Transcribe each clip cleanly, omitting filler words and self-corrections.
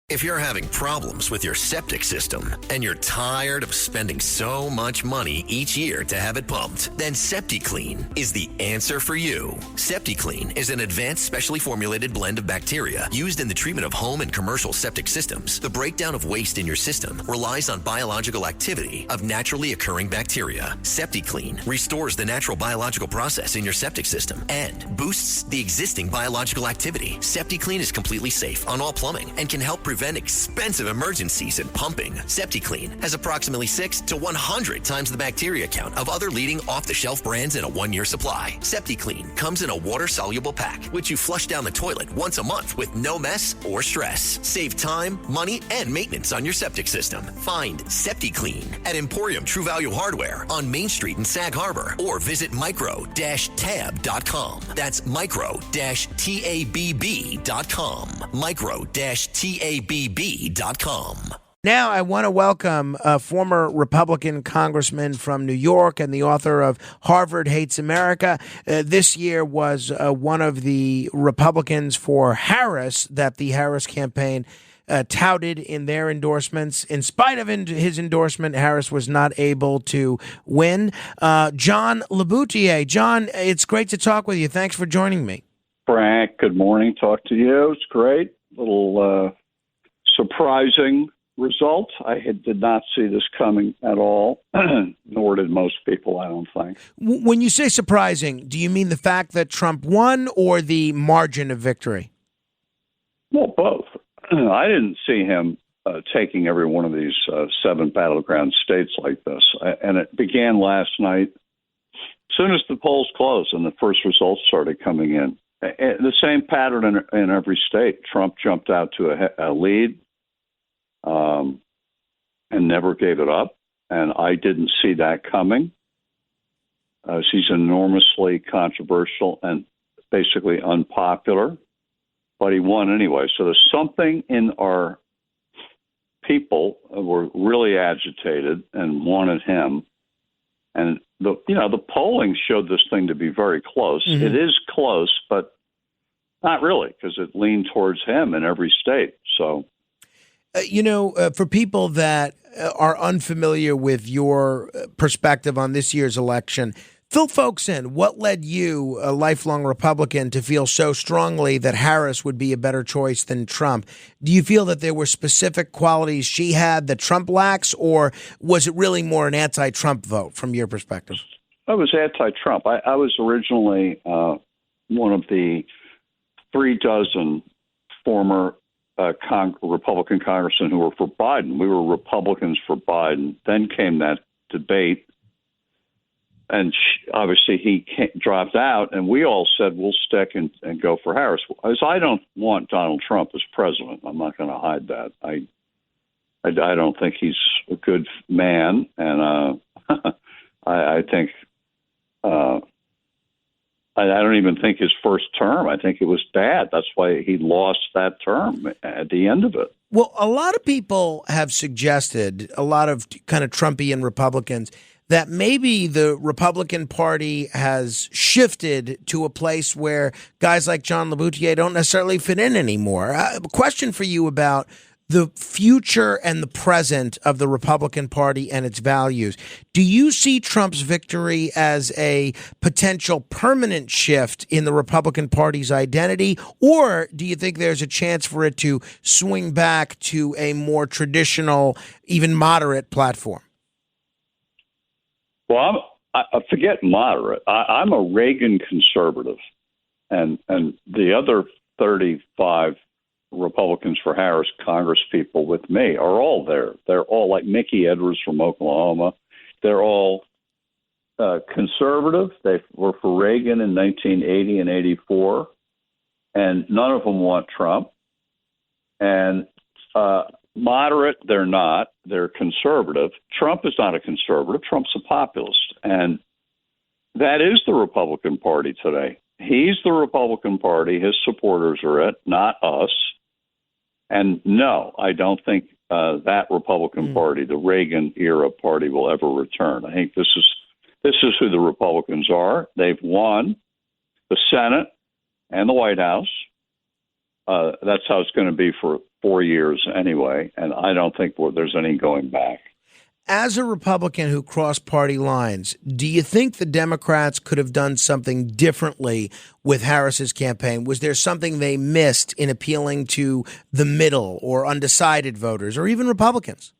If you're having problems with your septic system and you're tired of spending so much money each year to have it pumped, then SeptiClean is the answer for you. SeptiClean is an advanced specially formulated blend of bacteria used in the treatment of home and commercial septic systems. The breakdown of waste in your system relies on biological activity of naturally occurring bacteria. SeptiClean restores the natural biological process in your septic system and boosts the existing biological activity. SeptiClean is completely safe on all plumbing and can help prevent expensive emergencies in pumping. SeptiClean has approximately 6 to 100 times the bacteria count of other leading off-the-shelf brands in a 1-year supply. SeptiClean comes in a water-soluble pack, which you flush down the toilet once a month with no mess or stress. Save time, money, and maintenance on your septic system. Find SeptiClean at Emporium True Value Hardware on Main Street in Sag Harbor or visit micro-tab.com. That's micro-tabb.com. Micro-tabb.com. Now I want to welcome a former Republican congressman from New York and the author of Harvard Hates America. This year was one of the Republicans for Harris that the Harris campaign touted in their endorsements. In spite of his endorsement, Harris was not able to win. John LeBoutillier. John, it's great to talk with you. Thanks for joining me. Frank, good morning. Talk to you. It's great. Little surprising result. I did not see this coming at all, nor did most people, I don't think. When you say surprising, do you mean the fact that Trump won or the margin of victory? Well, both. I didn't see him taking every one of these 7 battleground states like this. And it began last night. As soon as the polls closed and the first results started coming in, the same pattern in every state. Trump jumped out to a lead and never gave it up. And I didn't see that coming. He's enormously controversial and basically unpopular, but he won anyway. So there's something in our people who were really agitated and wanted him. And the polling showed this thing to be very close. Mm-hmm. It is close, but not really, because it leaned towards him in every state. So, for people that are unfamiliar with your perspective on this year's election, fill folks in. What led you, a lifelong Republican, to feel so strongly that Harris would be a better choice than Trump? Do you feel that there were specific qualities she had that Trump lacks, or was it really more an anti-Trump vote from your perspective? I was anti-Trump. I was originally one of the 36 former Republican congressmen who were for Biden. We were Republicans for Biden. Then came that debate. And obviously he dropped out, and we all said we'll stick and go for Harris. As I don't want Donald Trump as president. I'm not going to hide that. I don't think he's a good man, and I think I don't even think his first term. I think it was bad. That's why he lost that term at the end of it. Well, a lot of people have suggested, a lot of kind of Trumpian Republicans, that maybe the Republican Party has shifted to a place where guys like John LeBoutillier don't necessarily fit in anymore. A question for you about the future and the present of the Republican Party and its values. Do you see Trump's victory as a potential permanent shift in the Republican Party's identity, or do you think there's a chance for it to swing back to a more traditional, even moderate platform? Well, I forget moderate. I'm a Reagan conservative, and the other 35 Republicans for Harris Congress people with me are all there. They're all like Mickey Edwards from Oklahoma. They're all conservative. They were for Reagan in 1980 and 84, and none of them want Trump. And moderate, they're not. They're conservative. Trump is not a conservative. Trump's a populist. And that is the Republican Party today. He's the Republican Party. His supporters are it, not us. And no, I don't think that Republican Party, the Reagan-era party, will ever return. I think this is who the Republicans are. They've won the Senate and the White House. That's how it's going to be for 4 years anyway, and I don't think there's any going back. As a Republican who crossed party lines, do you think the Democrats could have done something differently with Harris's campaign? Was there something they missed in appealing to the middle or undecided voters or even Republicans?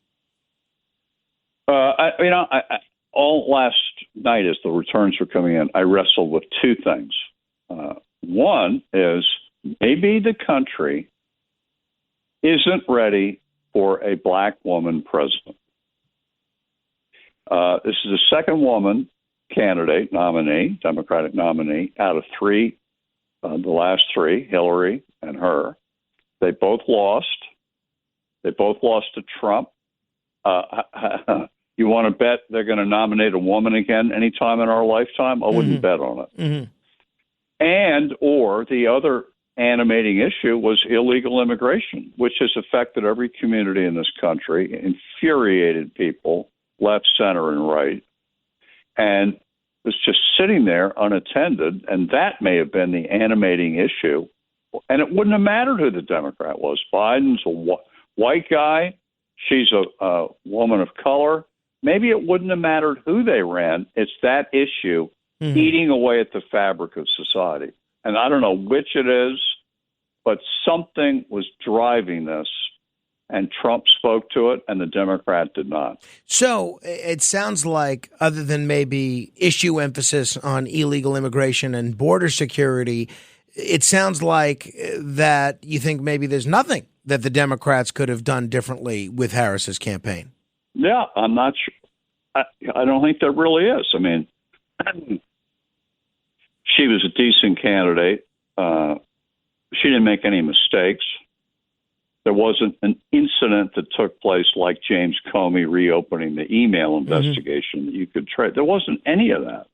All last night as the returns were coming in, I wrestled with two things. One is maybe the country isn't ready for a black woman president. This is the second woman candidate nominee, Democratic nominee, out of three, the last three, Hillary and her. They both lost. They both lost to Trump. You want to bet they're going to nominate a woman again anytime in our lifetime? I wouldn't bet on it. Mm-hmm. And or the other animating issue was illegal immigration, which has affected every community in this country, infuriated people, left, center, and right, and was just sitting there unattended, and that may have been the animating issue. And it wouldn't have mattered who the Democrat was. Biden's a white guy. She's a woman of color. Maybe it wouldn't have mattered who they ran. It's that issue eating away at the fabric of society. And I don't know which it is, but something was driving this. And Trump spoke to it, and the Democrat did not. So it sounds like, other than maybe issue emphasis on illegal immigration and border security, it sounds like that you think maybe there's nothing that the Democrats could have done differently with Harris's campaign. Yeah, I'm not sure. I don't think there really is. I mean, she was a decent candidate. She didn't make any mistakes. There wasn't an incident that took place like James Comey reopening the email investigation that you could trade. There wasn't any of that.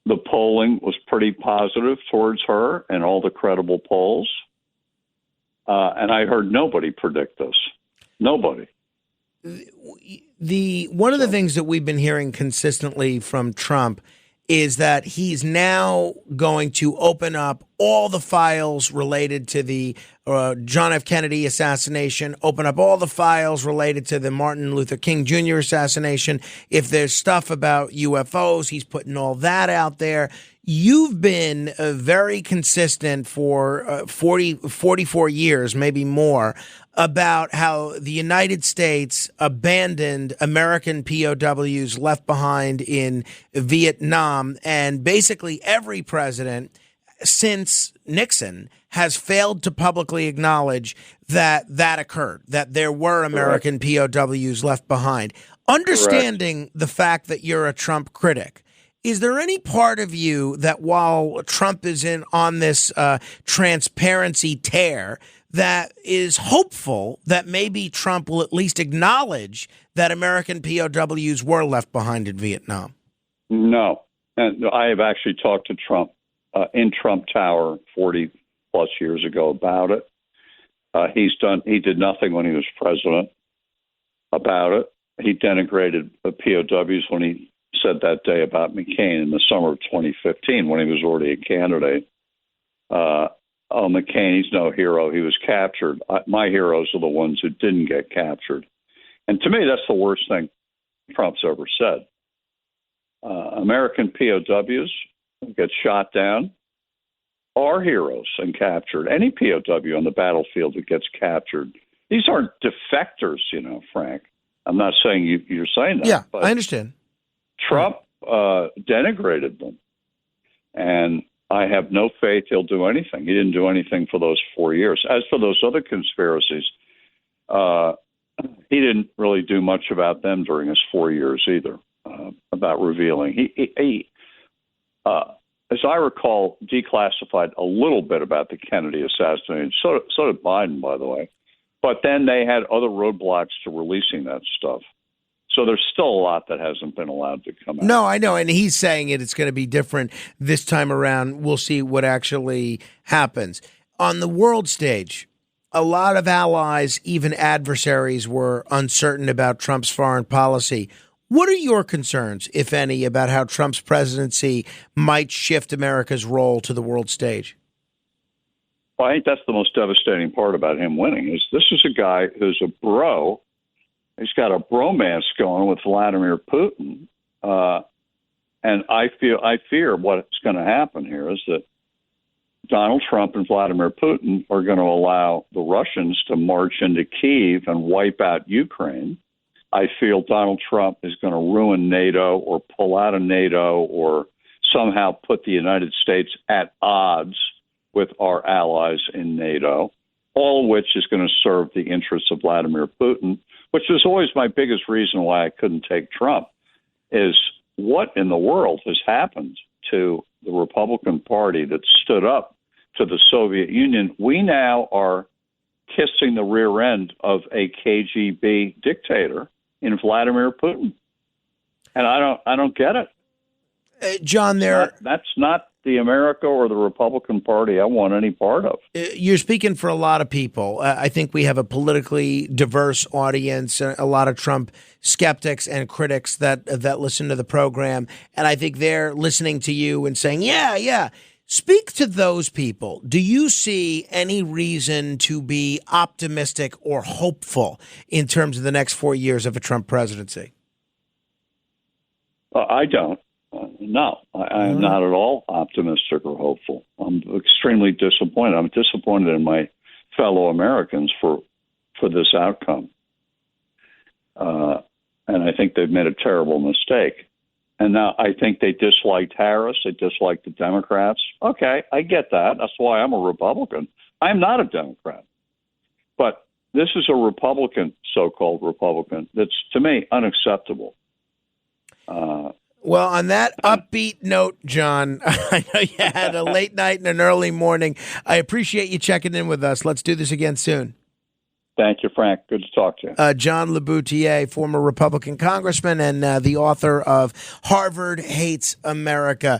The polling was pretty positive towards her and all the credible polls. And I heard nobody predict this. Nobody. One of the things that we've been hearing consistently from Trump is that he's now going to open up all the files related to the John F. Kennedy assassination, open up all the files related to the Martin Luther King Jr. assassination. If there's stuff about UFOs, he's putting all that out there. You've been very consistent for 44 years, maybe more, about how the United States abandoned American POWs left behind in Vietnam. And basically every president since Nixon has failed to publicly acknowledge that that occurred, that there were American POWs left behind. Understanding the fact that you're a Trump critic, is there any part of you that while Trump is on this transparency tear, that is hopeful that maybe Trump will at least acknowledge that American POWs were left behind in Vietnam? No. And I have actually talked to Trump in Trump Tower 40 plus years ago about it. He did nothing when he was president about it. He denigrated the POWs when he said that day about McCain in the summer of 2015 when he was already a candidate. McCain, he's no hero. He was captured. My heroes are the ones who didn't get captured. And to me, that's the worst thing Trump's ever said. American POWs get shot down are heroes and captured. Any POW on the battlefield that gets captured. These aren't defectors, Frank. I'm not saying you're saying that. Yeah, but I understand. Trump denigrated them. And I have no faith he'll do anything. He didn't do anything for those 4 years. As for those other conspiracies, he didn't really do much about them during his 4 years either, about revealing. He as I recall, declassified a little bit about the Kennedy assassination. So did Biden, by the way. But then they had other roadblocks to releasing that stuff. So there's still a lot that hasn't been allowed to come out. No, I know. And he's saying it's going to be different this time around. We'll see what actually happens. On the world stage, a lot of allies, even adversaries, were uncertain about Trump's foreign policy. What are your concerns, if any, about how Trump's presidency might shift America's role to the world stage? Well, I think that's the most devastating part about him winning is this is a guy who's a bro. He's got a bromance going with Vladimir Putin. And I fear what's going to happen here is that Donald Trump and Vladimir Putin are going to allow the Russians to march into Kyiv and wipe out Ukraine. I feel Donald Trump is going to ruin NATO or pull out of NATO or somehow put the United States at odds with our allies in NATO, all of which is going to serve the interests of Vladimir Putin, which was always my biggest reason why I couldn't take Trump, is what in the world has happened to the Republican Party that stood up to the Soviet Union? We now are kissing the rear end of a KGB dictator in Vladimir Putin. And I don't get it. John, that's not the America or the Republican Party I want any part of. You're speaking for a lot of people. I think we have a politically diverse audience, a lot of Trump skeptics and critics that listen to the program. And I think they're listening to you and saying, yeah. Speak to those people. Do you see any reason to be optimistic or hopeful in terms of the next 4 years of a Trump presidency? I don't. No, I am not at all optimistic or hopeful. I'm extremely disappointed. I'm disappointed in my fellow Americans for this outcome. And I think they've made a terrible mistake. And now I think they disliked Harris. They disliked the Democrats. Okay, I get that. That's why I'm a Republican. I'm not a Democrat. But this is a Republican, so-called Republican, that's, to me, unacceptable. Well, on that upbeat note, John, I know you had a late night and an early morning. I appreciate you checking in with us. Let's do this again soon. Thank you, Frank. Good to talk to you. John LeBoutillier, former Republican Congressman and the author of Harvard Hates America.